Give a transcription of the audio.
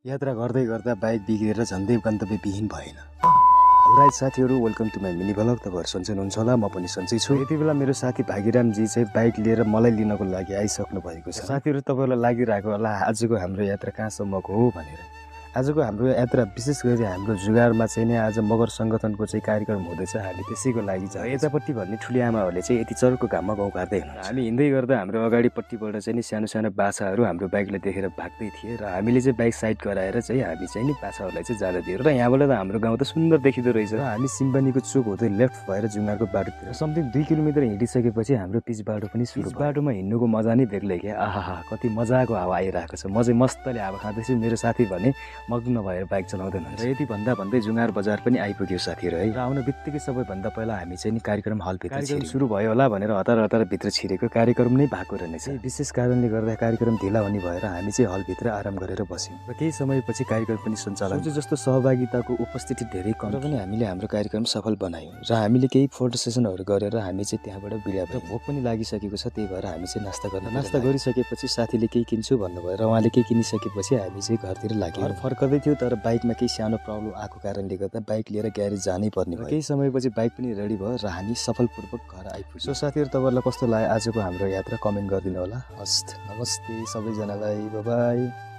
यात्रा गर्दै गर्दा बाइक बिग्रेर झन्डै गन्तव्यविहीन भएन। राइट साथीहरू, welcome to my mini vlog. तपाईँहरू सन्चै हुनुहुन्छ होला, म पनि सन्चै छु। यति बेला मेरो साथी भागीरामजी चाहिँ बाइक लिएर मलाई लिनको लागि आइसक्नु भएको छ। साथीहरू, तपाईँहरूलाई लागिरहेको होला आजको हाम्रो यात्रा कहाँसम्मको हो भनेर। आजको हाम्रो यात्रा विशेष गरी हाम्रो जुगारमा चाहिँ नै आज मगर सङ्गठनको चाहिँ कार्यक्रम हुँदैछ। हामी त्यसैको लागि छ। यतापट्टि भन्ने ठुली आमाहरूले चाहिँ यति चरको घाममा गाउँ काट्दै हुनुहुन्छ। हामी हिँड्दै गर्दा हाम्रो अगाडिपट्टिबाट चाहिँ नि सानो सानो बाछाहरू हाम्रो बाइकलाई देखेर भाग्दै थिए र हामीले चाहिँ बाइक साइड गराएर चाहिँ हामी चाहिँ नि बाछाहरूलाई चाहिँ जाँदा दियो। र यहाँबाट त हाम्रो गाउँ त सुन्दर देखिँदो रहेछ। र हामी सिम्बानीको चोक हुँदै लेफ्ट भएर जुगारको बाटोतिर समथिङ 2 किलोमिटर हिँडिसकेपछि हाम्रो पिच बाटो पनि सुरु। बाटोमा हिँड्नुको मजा नै बेग्लै क्या। आहा, कति मजाको हावा आइरहेको छ। म चाहिँ मस्तले हावा खाँदैछु। मेरो साथी भने मग्न भएर बाइक चलाउँदैन। र यति भन्दा भन्दै जुगार बजार पनि आइपुग्यो साथीहरू है। र आउन बित्तिकै सबैभन्दा पहिला हामी चाहिँ नि कार्यक्रम हलभित्र सुरु भयो होला भनेर हतार हतार भित्र छिरेको कार्यक्रम नै भएको रहेछ। विशेष कारणले गर्दा कार्यक्रम ढिला हुने भएर हामी चाहिँ हलभित्र आराम गरेर बस्यौँ। र केही समयपछि कार्यक्रम पनि सञ्चालन जस्तो सहभागिताको उपस्थिति धेरै कम र पनि हामीले हाम्रो कार्यक्रम सफल बनायौँ। र हामीले केही फोटो सेसनहरू गरेर हामी चाहिँ त्यहाँबाट बिदा भयौँ। भोक पनि लागिसकेको छ, त्यही भएर हामी चाहिँ नास्ता गरिसकेपछि साथीले केही किन्छु भन्नुभयो र उहाँले केही किनिसकेपछि हामी चाहिँ घरतिर लाग्यौँ। फर्कदै थियो तर बाइकमा केही सानो प्रब्लम आएको कारणले गर्दा बाइक लिएर ग्यारेज जानै पर्ने भयो। केही समयपछि बाइक पनि रेडी भयो र हामी सफलपूर्वक घर आइपुग्यौँ। सो साथीहरू, तपाईँहरूलाई कस्तो लाग्यो आजको हाम्रो यात्रा कमेन्ट गरिदिनु होला। हस्त, नमस्ते सबैजनालाई, बाई बाई।